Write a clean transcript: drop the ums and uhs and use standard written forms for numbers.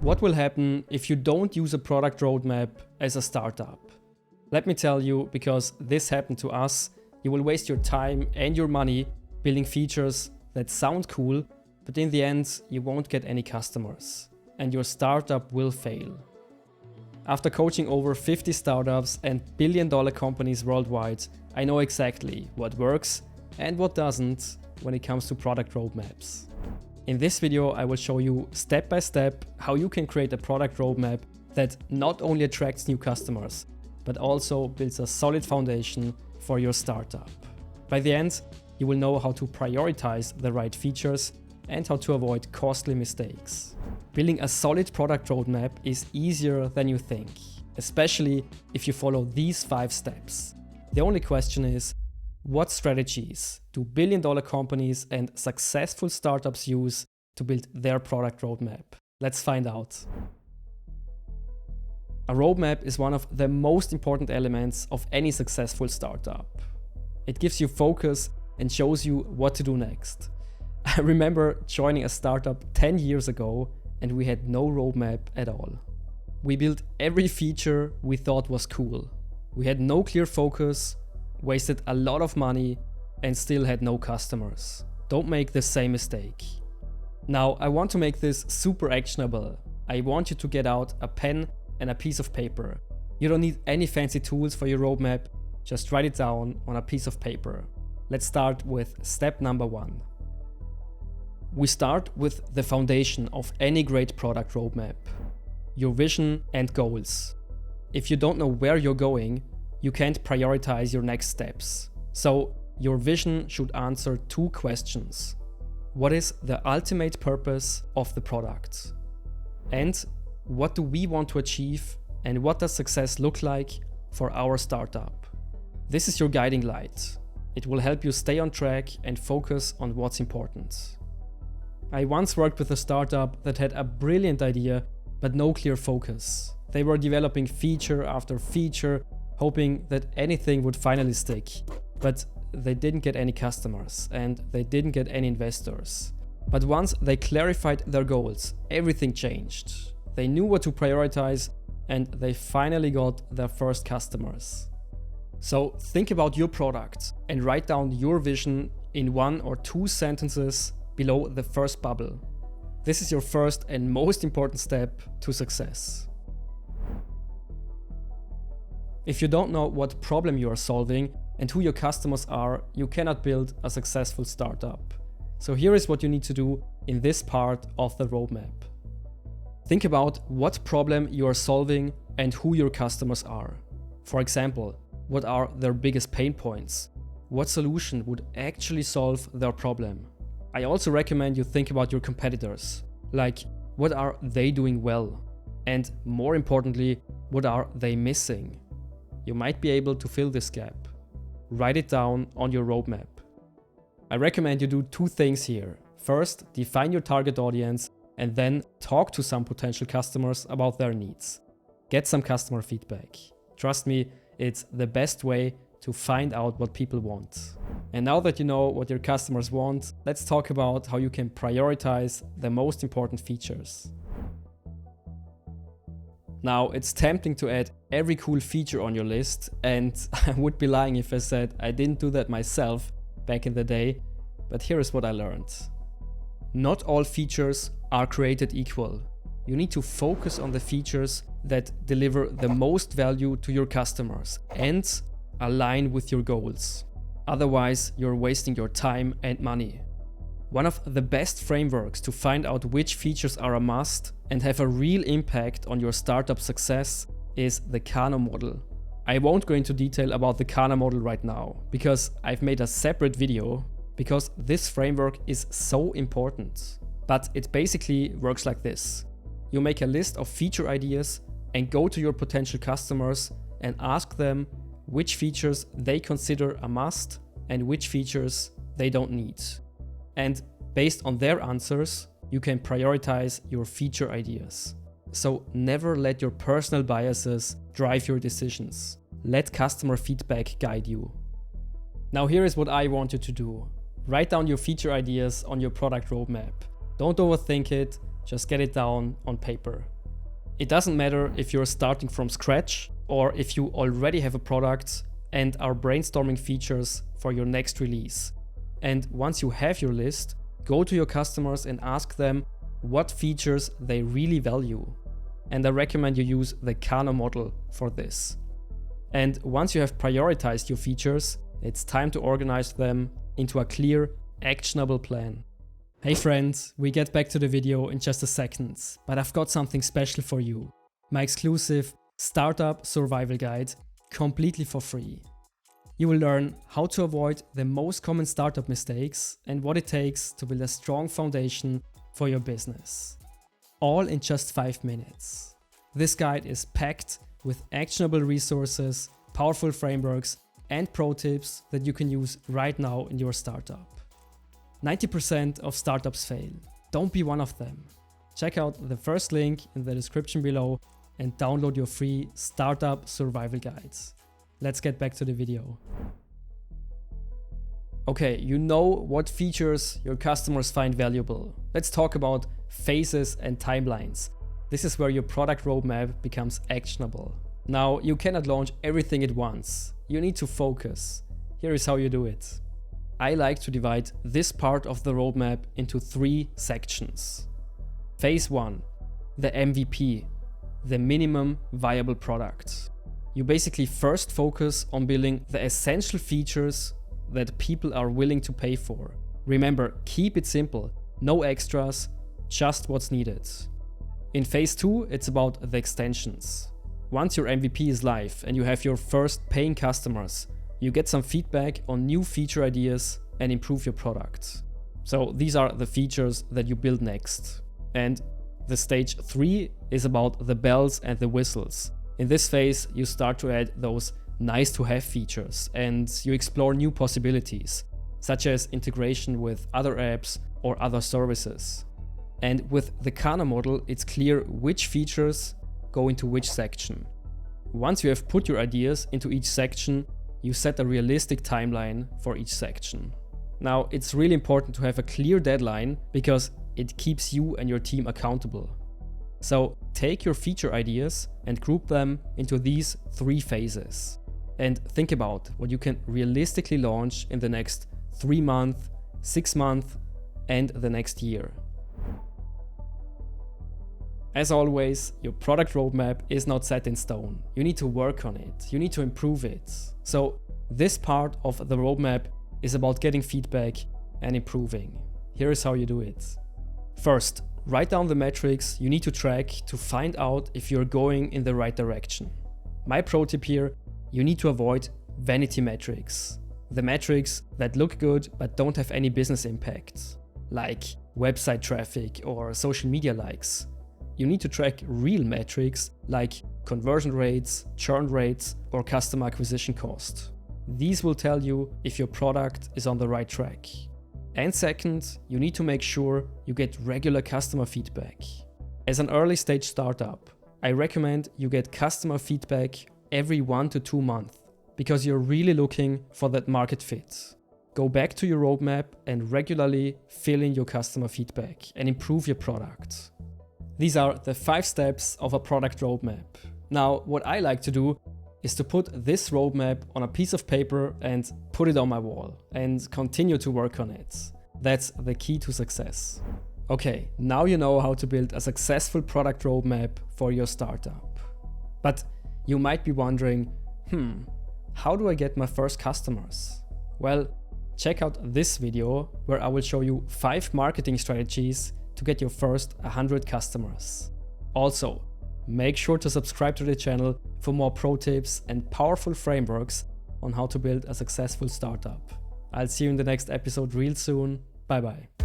What will happen if you don't use a product roadmap as a startup? Let me tell you, because this happened to us, you will waste your time and your money building features that sound cool, but in the end, you won't get any customers, and your startup will fail. After coaching over 50 startups and billion-dollar companies worldwide, I know exactly what works and what doesn't when it comes to product roadmaps. In this video, I will show you step by step how you can create a product roadmap that not only attracts new customers, but also builds a solid foundation for your startup. By the end, you will know how to prioritize the right features and how to avoid costly mistakes. Building a solid product roadmap is easier than you think, especially if you follow these 5 steps. The only question is, what strategies do billion-dollar companies and successful startups use to build their product roadmap? Let's find out. A roadmap is one of the most important elements of any successful startup. It gives you focus and shows you what to do next. I remember joining a startup 10 years ago and we had no roadmap at all. We built every feature we thought was cool. We had no clear focus, wasted a lot of money, and still had no customers. Don't make the same mistake. Now, I want to make this super actionable. I want you to get out a pen and a piece of paper. You don't need any fancy tools for your roadmap, just write it down on a piece of paper. Let's start with step number 1. We start with the foundation of any great product roadmap: your vision and goals. If you don't know where you're going, you can't prioritize your next steps. So your vision should answer 2 questions. What is the ultimate purpose of the product? And what do we want to achieve, and what does success look like for our startup? This is your guiding light. It will help you stay on track and focus on what's important. I once worked with a startup that had a brilliant idea, but no clear focus. They were developing feature after feature, hoping that anything would finally stick. But they didn't get any customers and they didn't get any investors. But once they clarified their goals, everything changed. They knew what to prioritize and they finally got their first customers. So think about your product and write down your vision in 1 or 2 sentences below the first bubble. This is your first and most important step to success. If you don't know what problem you are solving and who your customers are, you cannot build a successful startup. So here is what you need to do in this part of the roadmap. Think about what problem you are solving and who your customers are. For example, what are their biggest pain points? What solution would actually solve their problem? I also recommend you think about your competitors. Like, what are they doing well? And more importantly, what are they missing? You might be able to fill this gap. Write it down on your roadmap. I recommend you do 2 things here. First, define your target audience and then talk to some potential customers about their needs. Get some customer feedback. Trust me, it's the best way to find out what people want. And now that you know what your customers want, let's talk about how you can prioritize the most important features. Now, it's tempting to add every cool feature on your list, and I would be lying if I said I didn't do that myself back in the day, but here is what I learned. Not all features are created equal. You need to focus on the features that deliver the most value to your customers and align with your goals. Otherwise, you're wasting your time and money. One of the best frameworks to find out which features are a must and have a real impact on your startup success is the Kano model. I won't go into detail about the Kano model right now, because I've made a separate video, because this framework is so important. But it basically works like this. You make a list of feature ideas and go to your potential customers and ask them which features they consider a must and which features they don't need. And based on their answers, you can prioritize your feature ideas. So never let your personal biases drive your decisions. Let customer feedback guide you. Now here is what I want you to do. Write down your feature ideas on your product roadmap. Don't overthink it, just get it down on paper. It doesn't matter if you're starting from scratch or if you already have a product and are brainstorming features for your next release. And once you have your list, go to your customers and ask them what features they really value. And I recommend you use the Kano model for this. And once you have prioritized your features, it's time to organize them into a clear, actionable plan. Hey friends, we get back to the video in just a second, but I've got something special for you. My exclusive Startup Survival Guide, completely for free. You will learn how to avoid the most common startup mistakes and what it takes to build a strong foundation for your business. All in just 5 minutes. This guide is packed with actionable resources, powerful frameworks, and pro tips that you can use right now in your startup. 90% of startups fail. Don't be one of them. Check out the first link in the description below and download your free Startup Survival Guides. Let's get back to the video. Okay, you know what features your customers find valuable. Let's talk about phases and timelines. This is where your product roadmap becomes actionable. Now, you cannot launch everything at once. You need to focus. Here is how you do it. I like to divide this part of the roadmap into 3 sections. Phase 1, the MVP, the minimum viable product. You basically first focus on building the essential features that people are willing to pay for. Remember, keep it simple, no extras, just what's needed. In phase 2, it's about the extensions. Once your MVP is live and you have your first paying customers, you get some feedback on new feature ideas and improve your product. So these are the features that you build next. And the stage 3 is about the bells and the whistles. In this phase, you start to add those nice to have features and you explore new possibilities, such as integration with other apps or other services. And with the Kano model, it's clear which features go into which section. Once you have put your ideas into each section, you set a realistic timeline for each section. Now, it's really important to have a clear deadline because it keeps you and your team accountable. So take your feature ideas and group them into these 3 phases. And think about what you can realistically launch in the next 3 months, 6 months, and the next year. As always, your product roadmap is not set in stone. You need to work on it. You need to improve it. So this part of the roadmap is about getting feedback and improving. Here is how you do it. First, write down the metrics you need to track to find out if you're going in the right direction. My pro tip here, you need to avoid vanity metrics. The metrics that look good but don't have any business impact, like website traffic or social media likes. You need to track real metrics like conversion rates, churn rates, or customer acquisition cost. These will tell you if your product is on the right track. And second, you need to make sure you get regular customer feedback. As an early stage startup, I recommend you get customer feedback every 1 to 2 months because you're really looking for that market fit. Go back to your roadmap and regularly fill in your customer feedback and improve your product. These are the 5 steps of a product roadmap. Now, what I like to do is to put this roadmap on a piece of paper and put it on my wall and continue to work on it. That's the key to success. Okay, now you know how to build a successful product roadmap for your startup. But you might be wondering, how do I get my first customers? Well, check out this video where I will show you 5 marketing strategies to get your first 100 customers. Also, make sure to subscribe to the channel for more pro tips and powerful frameworks on how to build a successful startup. I'll see you in the next episode real soon. Bye bye.